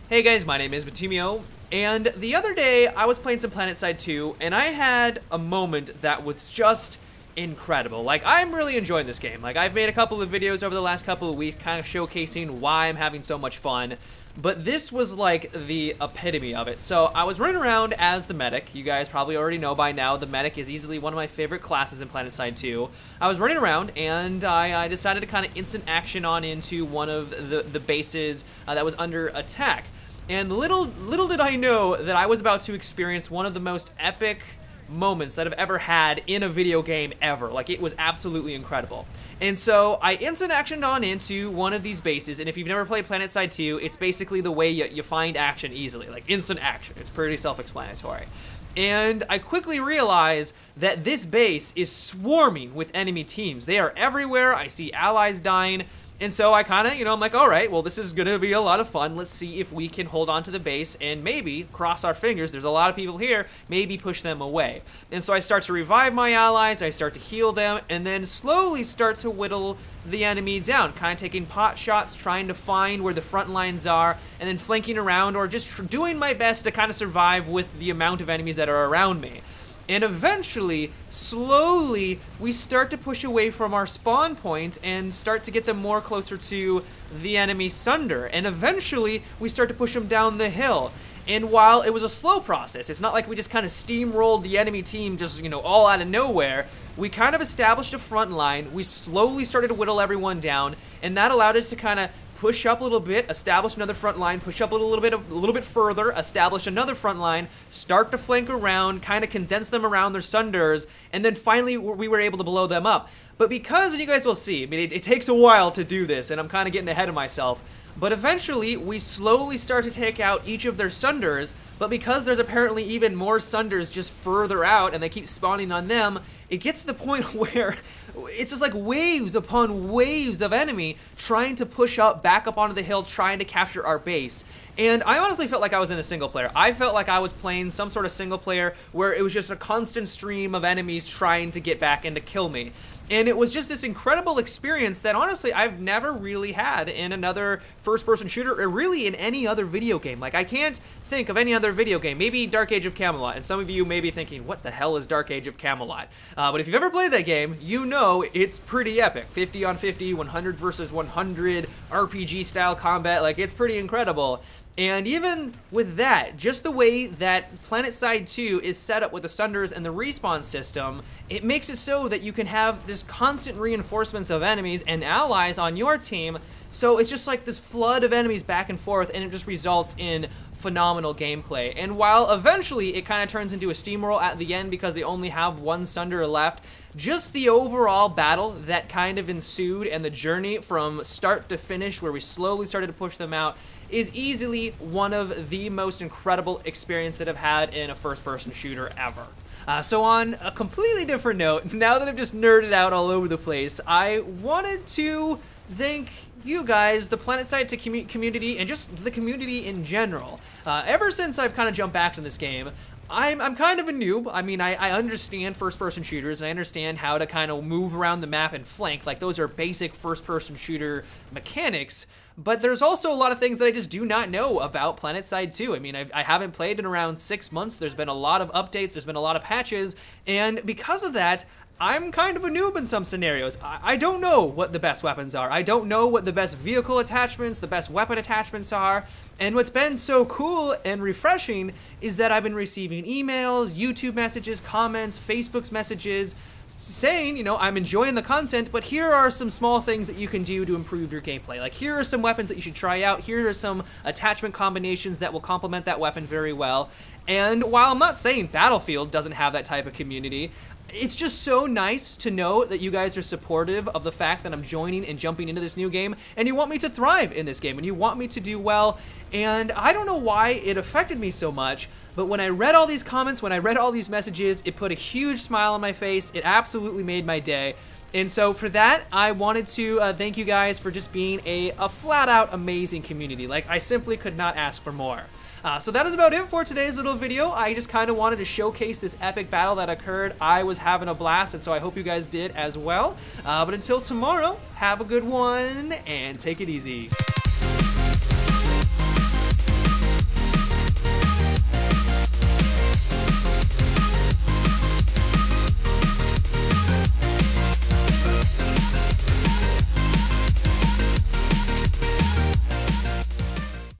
Hey guys, my name is Batumio, and the other day I was playing some Planetside 2, and I had a moment that was just incredible. Like, I'm really enjoying this game. Like, I've made a couple of videos over the last couple of weeks kind of showcasing why I'm having so much fun, but this was like the epitome of it. So I was running around as the medic. You guys probably already know by now the medic is easily one of my favorite classes in Planetside 2. I was running around and I decided to kind of instant action on into one of the bases that was under attack. And little did I know that I was about to experience one of the most epic moments that I've ever had in a video game ever. Like, it was absolutely incredible. And so I instant actioned on into one of these bases, and if you've never played Planetside 2, it's basically the way you find action easily, like instant action. It's pretty self-explanatory. And I quickly realize that this base is swarming with enemy teams. They are everywhere. I see allies dying. And so I kind of, I'm like, all right, well, this is going to be a lot of fun. Let's see if we can hold on to the base and maybe, cross our fingers, there's a lot of people here, maybe push them away. And so I start to revive my allies, I start to heal them, and then slowly start to whittle the enemy down, kind of taking pot shots, trying to find where the front lines are, and then flanking around, or just doing my best to kind of survive with the amount of enemies that are around me. And eventually, slowly, we start to push away from our spawn point and start to get them more closer to the enemy Sunder. And eventually, we start to push them down the hill. And while it was a slow process, it's not like we just kind of steamrolled the enemy team just, all out of nowhere. We kind of established a front line. We slowly started to whittle everyone down, and that allowed us to kind of push up a little bit, establish another front line, push up a little bit further, establish another front line, start to flank around, kind of condense them around their Sunders, and then finally we were able to blow them up. But because, and you guys will see, I mean, it takes a while to do this, and I'm kind of getting ahead of myself, but eventually we slowly start to take out each of their Sunders, but because there's apparently even more Sunders just further out, and they keep spawning on them, it gets to the point where it's just like waves upon waves of enemy trying to push up, back up onto the hill, trying to capture our base. And I honestly felt like I was in a single player. I felt like I was playing some sort of single player where it was just a constant stream of enemies trying to get back and to kill me. And it was just this incredible experience that honestly I've never really had in another first-person shooter, or really in any other video game. Like, I can't think of any other video game. Maybe Dark Age of Camelot, and some of you may be thinking, what the hell is Dark Age of Camelot? But if you've ever played that game, you know it's pretty epic. 50 on 50, 100 versus 100, RPG-style combat, like, it's pretty incredible. And even with that, just the way that Planetside 2 is set up with the Sunders and the respawn system, it makes it so that you can have this constant reinforcements of enemies and allies on your team. So it's just like this flood of enemies back and forth, and it just results in phenomenal gameplay. And while eventually it kind of turns into a steamroll at the end because they only have one Sunder left, just the overall battle that kind of ensued and the journey from start to finish where we slowly started to push them out is easily one of the most incredible experiences that I've had in a first-person shooter ever. So on a completely different note, now that I've just nerded out all over the place, I wanted to thank you guys, the Planetside community, and just the community in general. Ever since I've kind of jumped back to this game, I'm kind of a noob. I mean, I understand first-person shooters, and I understand how to kind of move around the map and flank. Like, those are basic first-person shooter mechanics. But there's also a lot of things that I just do not know about Planetside 2. I mean, I haven't played in around 6 months. There's been a lot of updates. There's been a lot of patches. And because of that, I'm kind of a noob in some scenarios. I don't know what the best weapons are. I don't know what the best vehicle attachments, the best weapon attachments are. And what's been so cool and refreshing is that I've been receiving emails, YouTube messages, comments, Facebook's messages, saying, I'm enjoying the content, but here are some small things that you can do to improve your gameplay. Like, here are some weapons that you should try out. Here are some attachment combinations that will complement that weapon very well. And while I'm not saying Battlefield doesn't have that type of community, it's just so nice to know that you guys are supportive of the fact that I'm joining and jumping into this new game, and you want me to thrive in this game, and you want me to do well. And I don't know why it affected me so much, but when I read all these comments, when I read all these messages, it put a huge smile on my face. It absolutely made my day. And so for that, I wanted to thank you guys for just being a flat-out amazing community. Like, I simply could not ask for more. So that is about it for today's little video. I just kind of wanted to showcase this epic battle that occurred. I was having a blast, and so I hope you guys did as well. But until tomorrow, have a good one, and take it easy.